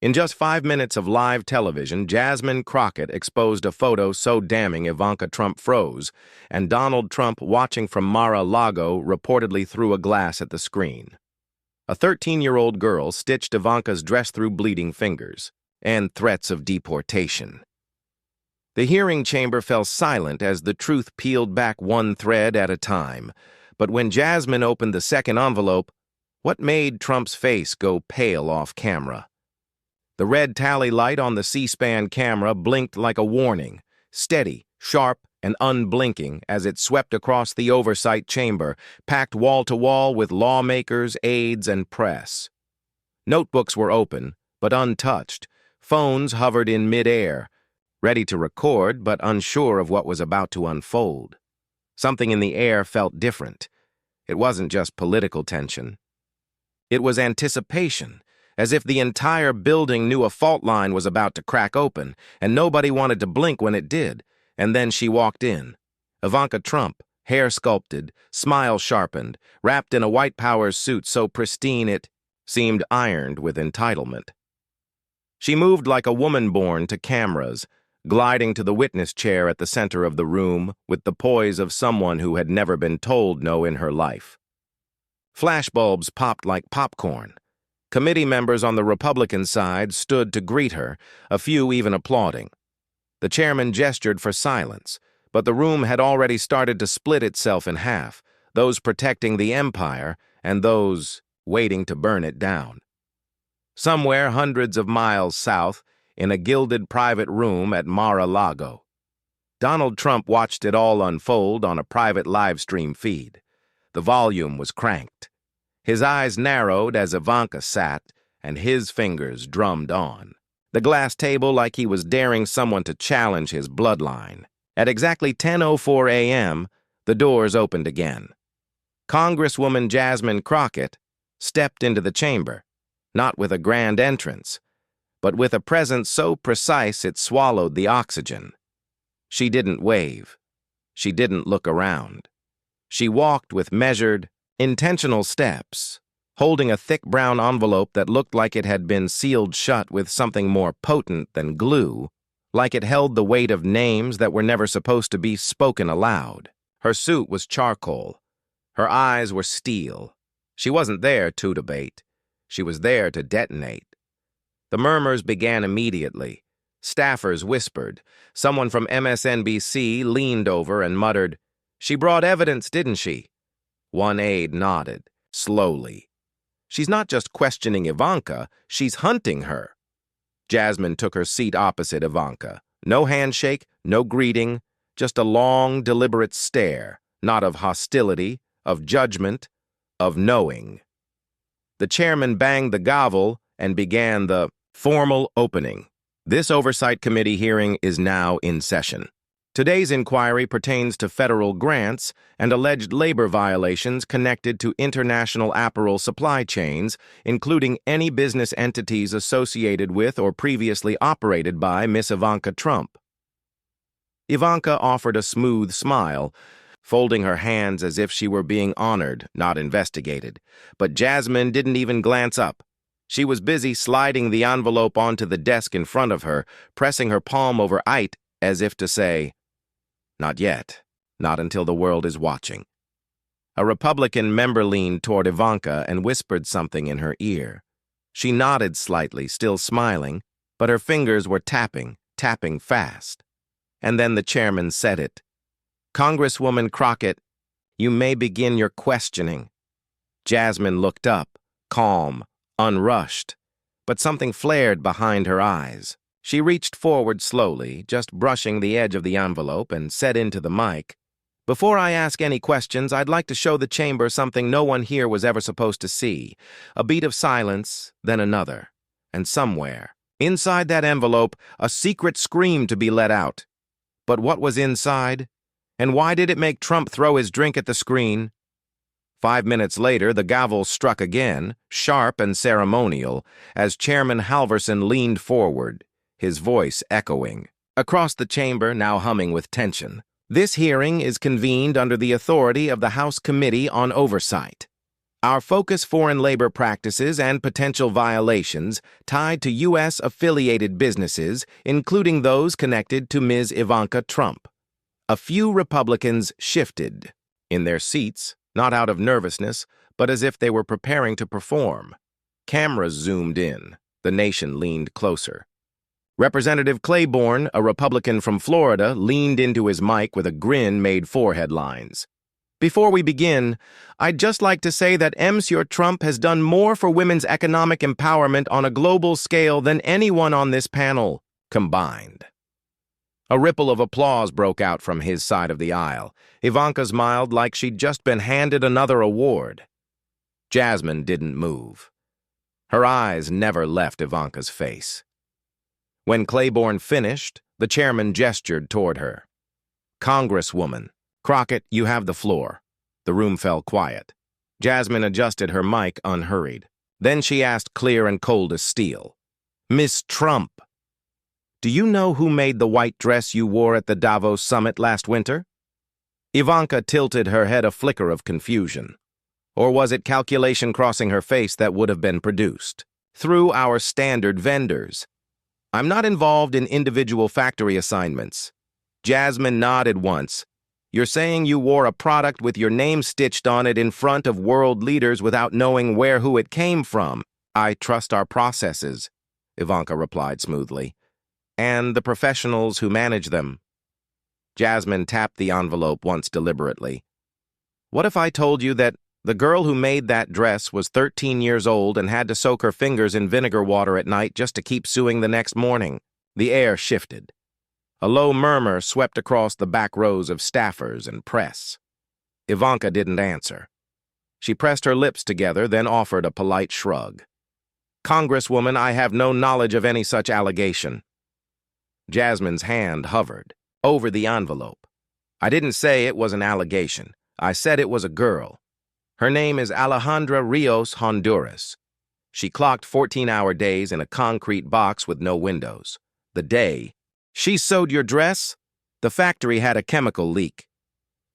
In just 5 minutes of live television, Jasmine Crockett exposed a photo so damning Ivanka Trump froze, and Donald Trump, watching from Mar-a-Lago, reportedly threw a glass at the screen. A 13-year-old girl stitched Ivanka's dress through bleeding fingers, and threats of deportation. The hearing chamber fell silent as the truth peeled back one thread at a time. But when Jasmine opened the second envelope, what made Trump's face go pale off camera? The red tally light on the C-SPAN camera blinked like a warning, steady, sharp, and unblinking as it swept across the oversight chamber, packed wall-to-wall with lawmakers, aides, and press. Notebooks were open, but untouched. Phones hovered in mid-air, ready to record, but unsure of what was about to unfold. Something in the air felt different. It wasn't just political tension. It was anticipation, as if the entire building knew a fault line was about to crack open, and nobody wanted to blink when it did. And then she walked in. Ivanka Trump, hair sculpted, smile sharpened, wrapped in a white power suit so pristine it seemed ironed with entitlement. She moved like a woman born to cameras, gliding to the witness chair at the center of the room with the poise of someone who had never been told no in her life. Flashbulbs popped like popcorn. Committee members on the Republican side stood to greet her, a few even applauding. The chairman gestured for silence, but the room had already started to split itself in half, those protecting the empire and those waiting to burn it down. Somewhere hundreds of miles south, in a gilded private room at Mar-a-Lago, Donald Trump watched it all unfold on a private live stream feed. The volume was cranked. His eyes narrowed as Ivanka sat, and his fingers drummed on the glass table like he was daring someone to challenge his bloodline. At exactly 10:04 a.m., the doors opened again. Congresswoman Jasmine Crockett stepped into the chamber, not with a grand entrance, but with a presence so precise it swallowed the oxygen. She didn't wave. She didn't look around. She walked with measured, intentional steps, holding a thick brown envelope that looked like it had been sealed shut with something more potent than glue, like it held the weight of names that were never supposed to be spoken aloud. Her suit was charcoal. Her eyes were steel. She wasn't there to debate. She was there to detonate. The murmurs began immediately. Staffers whispered. Someone from MSNBC leaned over and muttered, "She brought evidence, didn't she?" One aide nodded, slowly. "She's not just questioning Ivanka, she's hunting her." Jasmine took her seat opposite Ivanka. No handshake, no greeting, just a long, deliberate stare, not of hostility, of judgment, of knowing. The chairman banged the gavel and began the formal opening. This Oversight Committee hearing is now in session. Today's inquiry pertains to federal grants and alleged labor violations connected to international apparel supply chains, including any business entities associated with or previously operated by Miss Ivanka Trump. Ivanka offered a smooth smile, folding her hands as if she were being honored, not investigated. But Jasmine didn't even glance up. She was busy sliding the envelope onto the desk in front of her, pressing her palm over it as if to say, "Not yet. Not until the world is watching." A Republican member leaned toward Ivanka and whispered something in her ear. She nodded slightly, still smiling, but her fingers were tapping fast. And then the chairman said it. "Congresswoman Crockett, you may begin your questioning." Jasmine looked up, calm, unrushed, but something flared behind her eyes. She reached forward slowly, just brushing the edge of the envelope, and said into the mic, "Before I ask any questions, I'd like to show the chamber something no one here was ever supposed to see." A beat of silence, then another. And somewhere, inside that envelope, a secret scream to be let out. But what was inside? And why did it make Trump throw his drink at the screen? 5 minutes later, the gavel struck again, sharp and ceremonial, as Chairman Halverson leaned forward, his voice echoing across the chamber, now humming with tension. "This hearing is convened under the authority of the House Committee on Oversight. Our focus foreign labor practices and potential violations tied to U.S. affiliated businesses, including those connected to Ms. Ivanka Trump. A few Republicans shifted in their seats, not out of nervousness, but as if they were preparing to perform. Cameras zoomed in. The nation leaned closer. Representative Claiborne, a Republican from Florida, leaned into his mic with a grin made for headlines. Before we begin, I'd just like to say that Monsieur Trump has done more for women's economic empowerment on a global scale than anyone on this panel combined. A ripple of applause broke out from his side of the aisle. Ivanka smiled like she'd just been handed another award. Jasmine didn't move. Her eyes never left Ivanka's face. When Claiborne finished, the chairman gestured toward her. "Congresswoman Crockett, you have the floor." The room fell quiet. Jasmine adjusted her mic unhurried. Then she asked, clear and cold as steel, "Miss Trump, do you know who made the white dress you wore at the Davos summit last winter?" Ivanka tilted her head, a flicker of confusion. Or was it calculation crossing her face that would have been produced? "Through our standard vendors. I'm not involved in individual factory assignments." Jasmine nodded once. "You're saying you wore a product with your name stitched on it in front of world leaders without knowing who it came from." "I trust our processes," Ivanka replied smoothly, "and the professionals who manage them." Jasmine tapped the envelope once deliberately. "What if I told you that the girl who made that dress was 13 years old and had to soak her fingers in vinegar water at night just to keep sewing the next morning?" The air shifted. A low murmur swept across the back rows of staffers and press. Ivanka didn't answer. She pressed her lips together, then offered a polite shrug. "Congresswoman, I have no knowledge of any such allegation." Jasmine's hand hovered over the envelope. "I didn't say it was an allegation. I said it was a girl. Her name is Alejandra Rios Honduras. She clocked 14-hour days in a concrete box with no windows. The day she sewed your dress, the factory had a chemical leak."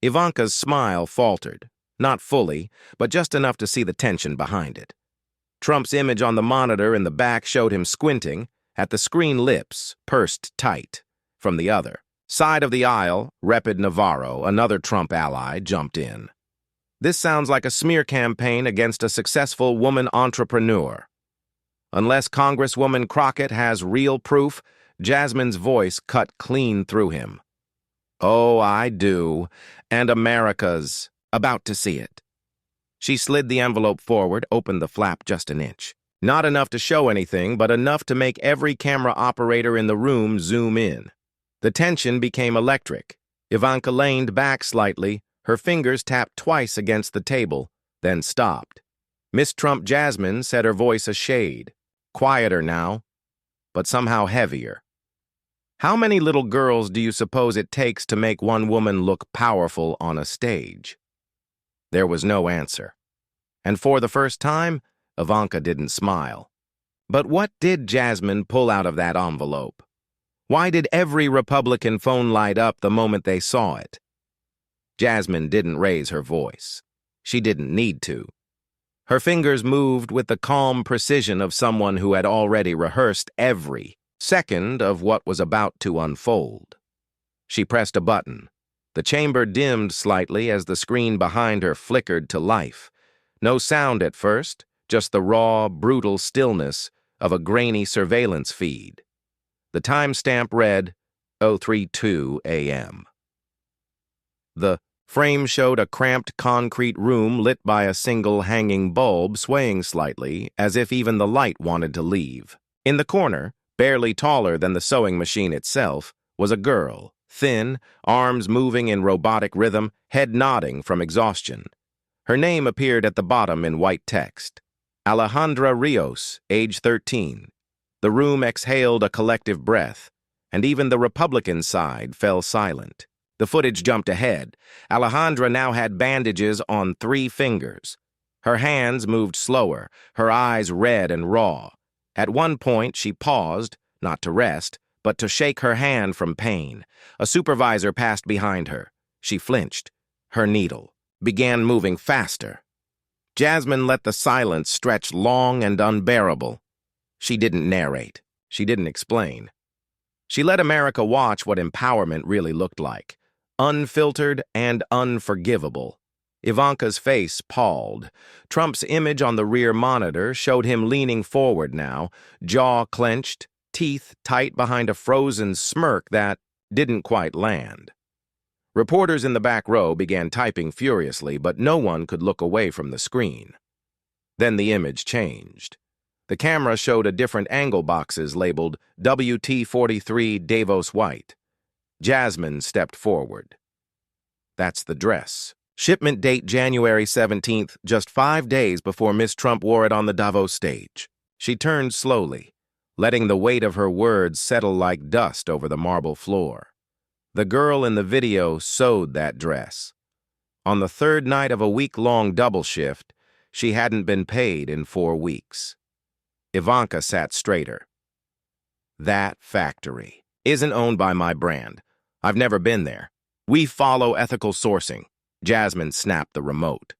Ivanka's smile faltered, not fully, but just enough to see the tension behind it. Trump's image on the monitor in the back showed him squinting at the screen, lips pursed tight. From the other side of the aisle, Repid Navarro, another Trump ally, jumped in. "This sounds like a smear campaign against a successful woman entrepreneur." "Unless Congresswoman Crockett has real proof," Jasmine's voice cut clean through him. "Oh, I do, and America's about to see it." She slid the envelope forward, opened the flap just an inch. Not enough to show anything, but enough to make every camera operator in the room zoom in. The tension became electric. Ivanka leaned back slightly, her fingers tapped twice against the table, then stopped. Miss Trump Jasmine said, her voice a shade, quieter now, but somehow heavier. "How many little girls do you suppose it takes to make one woman look powerful on a stage?" There was no answer. And for the first time, Ivanka didn't smile. But what did Jasmine pull out of that envelope? Why did every Republican phone light up the moment they saw it? Jasmine didn't raise her voice. She didn't need to. Her fingers moved with the calm precision of someone who had already rehearsed every second of what was about to unfold. She pressed a button. The chamber dimmed slightly as the screen behind her flickered to life. No sound at first, just the raw, brutal stillness of a grainy surveillance feed. The timestamp read 0:32 a.m. The frame showed a cramped concrete room lit by a single hanging bulb swaying slightly, as if even the light wanted to leave. In the corner, barely taller than the sewing machine itself, was a girl, thin, arms moving in robotic rhythm, head nodding from exhaustion. Her name appeared at the bottom in white text. Alejandra Rios, age 13. The room exhaled a collective breath, and even the Republican side fell silent. The footage jumped ahead. Alejandra now had bandages on 3 fingers. Her hands moved slower, her eyes red and raw. At one point, she paused, not to rest, but to shake her hand from pain. A supervisor passed behind her. She flinched. Her needle began moving faster. Jasmine let the silence stretch long and unbearable. She didn't narrate. She didn't explain. She let America watch what empowerment really looked like. Unfiltered and unforgivable. Ivanka's face palled. Trump's image on the rear monitor showed him leaning forward now, jaw clenched, teeth tight behind a frozen smirk that didn't quite land. Reporters in the back row began typing furiously, but no one could look away from the screen. Then the image changed. The camera showed a different angle boxes labeled WT-43 Davos White. Jasmine stepped forward. That's the dress. Shipment date January 17th, just 5 days before Miss Trump wore it on the Davos stage. She turned slowly, letting the weight of her words settle like dust over the marble floor. The girl in the video sewed that dress. On the third night of a week-long double shift, she hadn't been paid in 4 weeks. Ivanka sat straighter. That factory isn't owned by my brand. I've never been there. We follow ethical sourcing. Jasmine snapped the remote.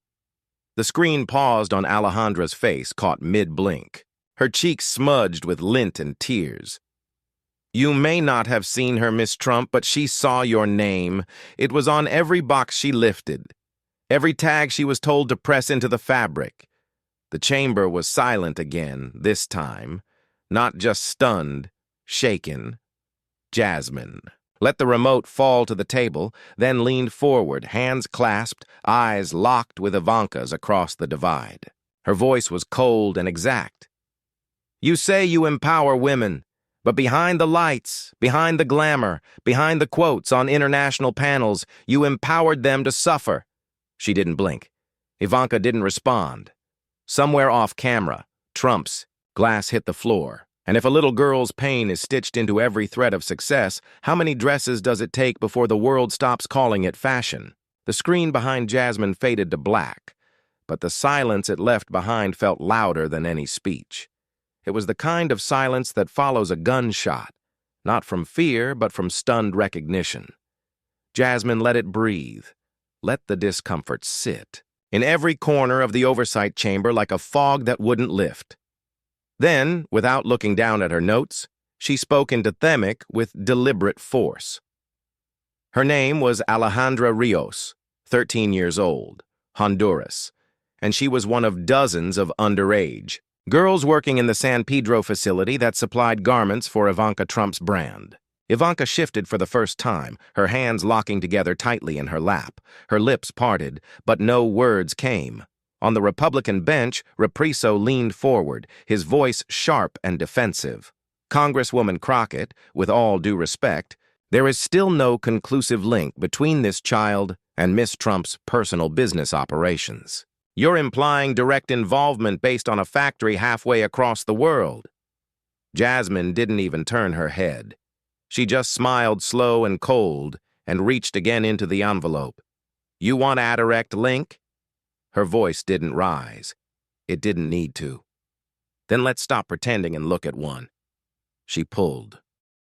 The screen paused on Alejandra's face, caught mid-blink. Her cheeks smudged with lint and tears. You may not have seen her, Miss Trump, but she saw your name. It was on every box she lifted, every tag she was told to press into the fabric. The chamber was silent again, this time. Not just stunned, shaken. Jasmine let the remote fall to the table, then leaned forward, hands clasped, eyes locked with Ivanka's across the divide. Her voice was cold and exact. You say you empower women, but behind the lights, behind the glamour, behind the quotes on international panels, you empowered them to suffer. She didn't blink. Ivanka didn't respond. Somewhere off camera, Trump's glass hit the floor. And if a little girl's pain is stitched into every thread of success, how many dresses does it take before the world stops calling it fashion? The screen behind Jasmine faded to black, but the silence it left behind felt louder than any speech. It was the kind of silence that follows a gunshot, not from fear, but from stunned recognition. Jasmine let it breathe. Let the discomfort sit. In every corner of the oversight chamber like a fog that wouldn't lift. Then, without looking down at her notes, she spoke into Themic with deliberate force. Her name was Alejandra Rios, 13 years old, Honduras, and she was one of dozens of underage girls working in the San Pedro facility that supplied garments for Ivanka Trump's brand. Ivanka shifted for the first time, her hands locking together tightly in her lap. Her lips parted, but no words came. On the Republican bench, Repriso leaned forward, his voice sharp and defensive. Congresswoman Crockett, with all due respect, there is still no conclusive link between this child and Miss Trump's personal business operations. You're implying direct involvement based on a factory halfway across the world. Jasmine didn't even turn her head. She just smiled slow and cold and reached again into the envelope. You want a direct link? Her voice didn't rise. It didn't need to. Then let's stop pretending and look at one. She pulled.